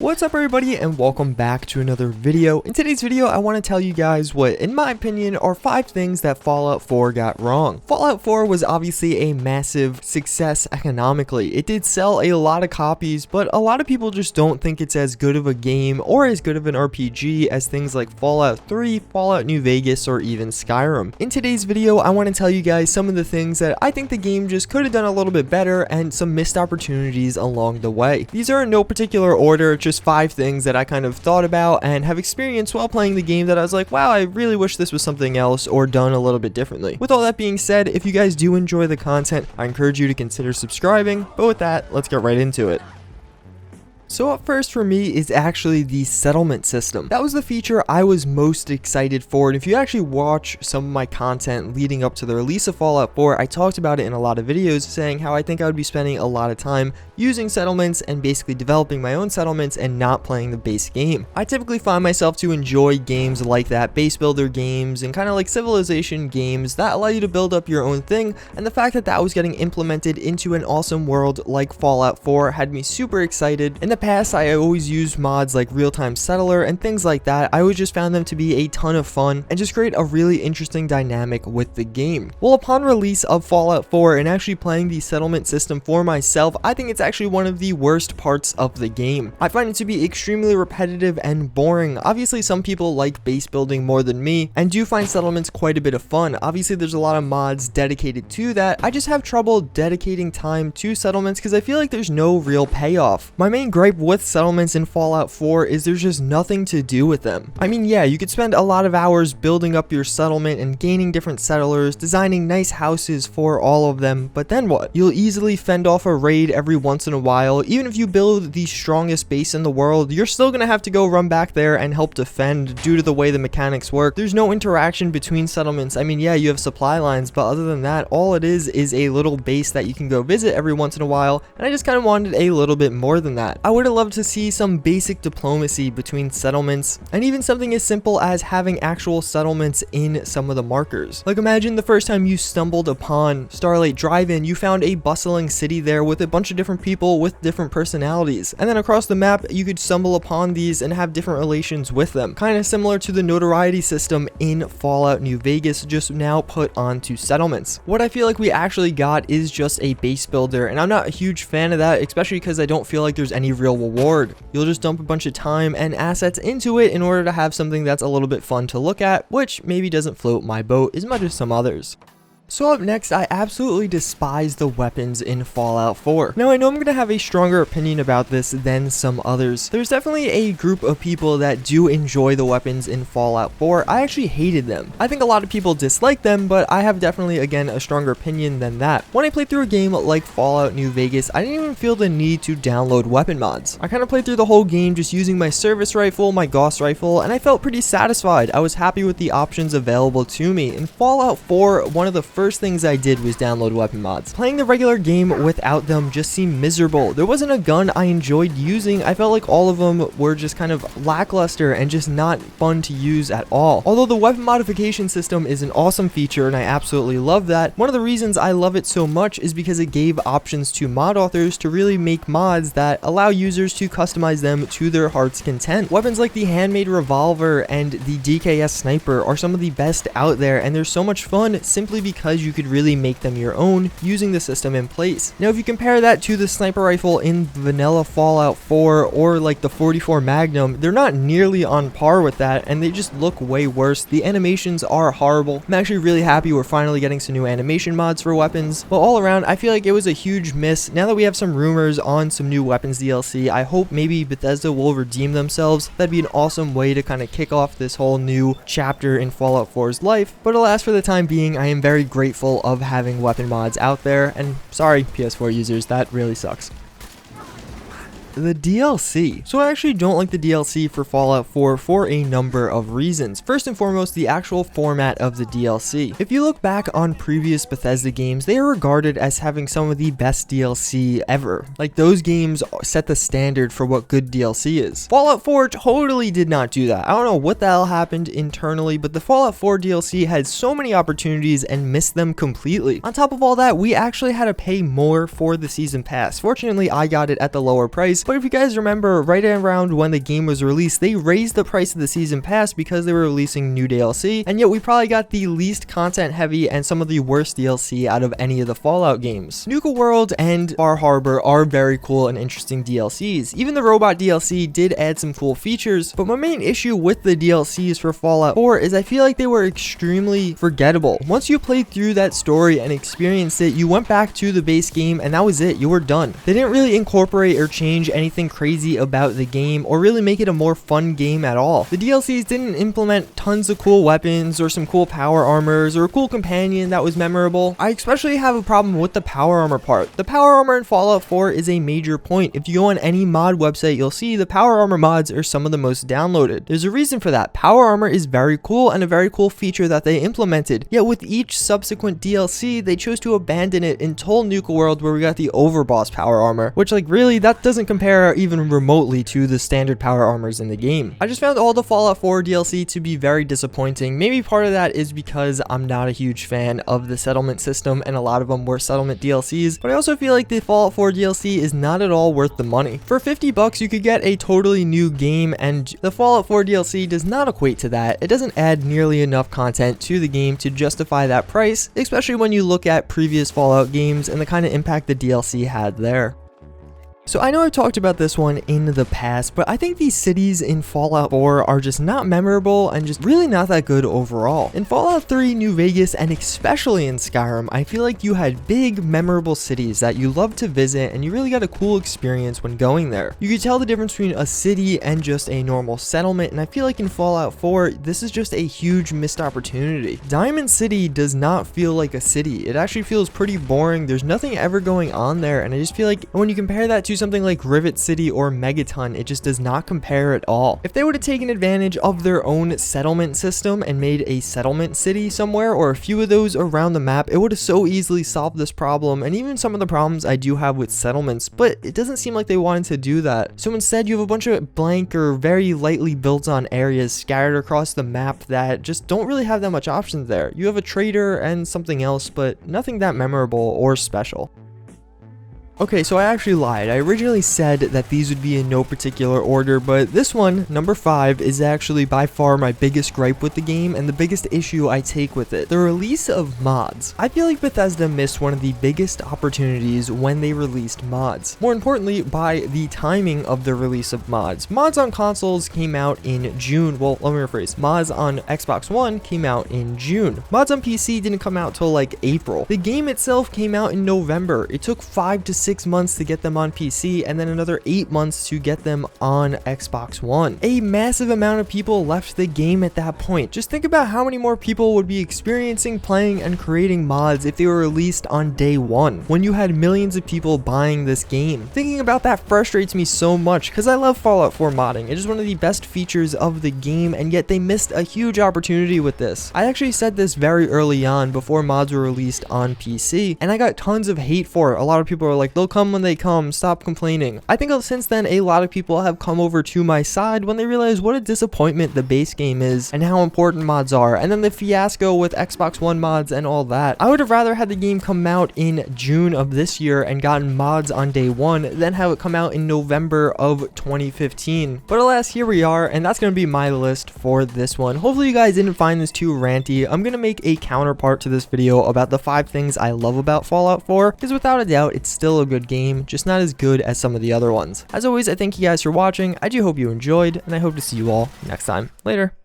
What's up everybody and welcome back to another video. In today's video I want to tell you guys what in my opinion are 5 things that Fallout 4 got wrong. Fallout 4 was obviously a massive success economically. It did sell a lot of copies, but a lot of people just don't think it's as good of a game or as good of an RPG as things like Fallout 3, Fallout New Vegas, or even Skyrim. In today's video I want to tell you guys some of the things that I think the game just could have done a little bit better and some missed opportunities along the way. These are in no particular order, just 5 things that I kind of thought about and have experienced while playing the game that I was like, wow, I really wish this was something else or done a little bit differently. With all that being said, if you guys do enjoy the content, I encourage you to consider subscribing, but with that, let's get right into it. So up first for me is actually the settlement system. That was the feature I was most excited for, and if you actually watch some of my content leading up to the release of Fallout 4, I talked about it in a lot of videos saying how I think I would be spending a lot of time using settlements and basically developing my own settlements and not playing the base game. I typically find myself to enjoy games like that, base builder games and kind of like civilization games that allow you to build up your own thing, and the fact that that was getting implemented into an awesome world like Fallout 4 had me super excited. In the past, I always used mods like Real-Time Settler and things like that. I always just found them to be a ton of fun and just create a really interesting dynamic with the game. Well, upon release of Fallout 4 and actually playing the settlement system for myself, I think it's actually one of the worst parts of the game. I find it to be extremely repetitive and boring. Obviously, some people like base building more than me and do find settlements quite a bit of fun. Obviously, there's a lot of mods dedicated to that. I just have trouble dedicating time to settlements because I feel like there's no real payoff. My main gripe with settlements in Fallout 4 is there's just nothing to do with them. I mean, yeah, you could spend a lot of hours building up your settlement and gaining different settlers, designing nice houses for all of them, but then what? You'll easily fend off a raid every once in a while. Even if you build the strongest base in the world, you're still gonna have to go run back there and help defend due to the way the mechanics work. There's no interaction between settlements. I mean, yeah, you have supply lines, but other than that, all it is a little base that you can go visit every once in a while, and I just kind of wanted a little bit more than that. I would have loved to see some basic diplomacy between settlements, and even something as simple as having actual settlements in some of the markers. Like, imagine the first time you stumbled upon Starlight Drive-In, you found a bustling city there with a bunch of different people with different personalities, and then across the map you could stumble upon these and have different relations with them, kind of similar to the notoriety system in Fallout New Vegas, just now put onto settlements. What I feel like we actually got is just a base builder, and I'm not a huge fan of that, especially because I don't feel like there's any real reward. You'll just dump a bunch of time and assets into it in order to have something that's a little bit fun to look at, which maybe doesn't float my boat as much as some others. So up next, I absolutely despise the weapons in Fallout 4. Now, I know I'm going to have a stronger opinion about this than some others. There's definitely a group of people that do enjoy the weapons in Fallout 4. I actually hated them. I think a lot of people dislike them, but I have definitely, again, a stronger opinion than that. When I played through a game like Fallout New Vegas, I didn't even feel the need to download weapon mods. I kind of played through the whole game just using my service rifle, my Gauss rifle, and I felt pretty satisfied. I was happy with the options available to me. In Fallout 4, one of the first things I did was download weapon mods. Playing the regular game without them just seemed miserable. There wasn't a gun I enjoyed using. I felt like all of them were just kind of lackluster and just not fun to use at all. Although the weapon modification system is an awesome feature and I absolutely love that, one of the reasons I love it so much is because it gave options to mod authors to really make mods that allow users to customize them to their heart's content. Weapons like the handmade revolver and the DKS sniper are some of the best out there, and they're so much fun simply because you could really make them your own using the system in place. Now, if you compare that to the sniper rifle in vanilla Fallout 4 or like the 44 Magnum, they're not nearly on par with that, and they just look way worse. The animations are horrible. I'm actually really happy we're finally getting some new animation mods for weapons, but all around I feel like it was a huge miss. Now that we have some rumors on some new weapons DLC, I hope maybe Bethesda will redeem themselves. That'd be an awesome way to kind of kick off this whole new chapter in Fallout 4's life, but alas, for the time being, I am very grateful of having weapon mods out there, and sorry PS4 users, that really sucks. The DLC. So I actually don't like the DLC for Fallout 4 for a number of reasons. First and foremost, the actual format of the DLC. If you look back on previous Bethesda games, they are regarded as having some of the best DLC ever. Like, those games set the standard for what good DLC is. Fallout 4 totally did not do that. I don't know what the hell happened internally, but the Fallout 4 DLC had so many opportunities and missed them completely. On top of all that, we actually had to pay more for the season pass. Fortunately, I got it at the lower price, But if you guys remember, right around when the game was released, they raised the price of the season pass because they were releasing new DLC, and yet we probably got the least content heavy and some of the worst DLC out of any of the Fallout games. Nuka World and Far Harbor are very cool and interesting DLCs. Even the robot DLC did add some cool features, but my main issue with the DLCs for Fallout 4 is I feel like they were extremely forgettable. Once you played through that story and experienced it, you went back to the base game and that was it. You were done. They didn't really incorporate or change anything crazy about the game or really make it a more fun game at all. The DLCs didn't implement tons of cool weapons or some cool power armors or a cool companion that was memorable. I especially have a problem with the power armor part. The power armor in Fallout 4 is a major point. If you go on any mod website, you'll see the power armor mods are some of the most downloaded. There's a reason for that. Power armor is very cool and a very cool feature that they implemented. Yet with each subsequent DLC, they chose to abandon it until Nuka World, where we got the overboss power armor, which like really that doesn't compare even remotely to the standard power armors in the game. I just found all the Fallout 4 DLC to be very disappointing. Maybe part of that is because I'm not a huge fan of the settlement system and a lot of them were settlement DLCs, but I also feel like the Fallout 4 DLC is not at all worth the money. For 50 bucks, you could get a totally new game, and the Fallout 4 DLC does not equate to that. It doesn't add nearly enough content to the game to justify that price, especially when you look at previous Fallout games and the kind of impact the DLC had there. So I know I've talked about this one in the past, but I think these cities in Fallout 4 are just not memorable and just really not that good overall. In Fallout 3, New Vegas, and especially in Skyrim, I feel like you had big, memorable cities that you loved to visit and you really got a cool experience when going there. You could tell the difference between a city and just a normal settlement, and I feel like in Fallout 4, this is just a huge missed opportunity. Diamond City does not feel like a city. It actually feels pretty boring. There's nothing ever going on there, and I just feel like when you compare that to something like Rivet City or Megaton, it just does not compare at all. If they would have taken advantage of their own settlement system and made a settlement city somewhere or a few of those around the map, it would have so easily solved this problem and even some of the problems I do have with settlements, but it doesn't seem like they wanted to do that. So instead, you have a bunch of blank or very lightly built on areas scattered across the map that just don't really have that much options there. You have a trader and something else, but nothing that memorable or special. Okay, so I actually lied. I originally said that these would be in no particular order, but this one, number 5, is actually by far my biggest gripe with the game and the biggest issue I take with it. The release of mods. I feel like Bethesda missed one of the biggest opportunities when they released mods. More importantly, by the timing of the release of mods. Mods on consoles came out in June. Well, let me rephrase. Mods on Xbox One came out in June. Mods on PC didn't come out till like April. The game itself came out in November. It took 5 to 6 months to get them on PC and then another 8 months to get them on Xbox One. A massive amount of people left the game at that point. Just think about how many more people would be experiencing, playing, and creating mods if they were released on day one, when you had millions of people buying this game. Thinking about that frustrates me so much because I love Fallout 4 modding. It is one of the best features of the game, and yet they missed a huge opportunity with this. I actually said this very early on before mods were released on PC, and I got tons of hate for it. A lot of people are like, they'll come when they come, stop complaining. I think since then a lot of people have come over to my side when they realize what a disappointment the base game is and how important mods are, and then the fiasco with Xbox One mods and all that. I would have rather had the game come out in June of this year and gotten mods on day one than have it come out in November of 2015. But alas, here we are, and that's going to be my list for this one. Hopefully you guys didn't find this too ranty. I'm going to make a counterpart to this video about the 5 things I love about Fallout 4, because without a doubt it's still a good game, just not as good as some of the other ones. As always, I thank you guys for watching. I do hope you enjoyed, and I hope to see you all next time. Later.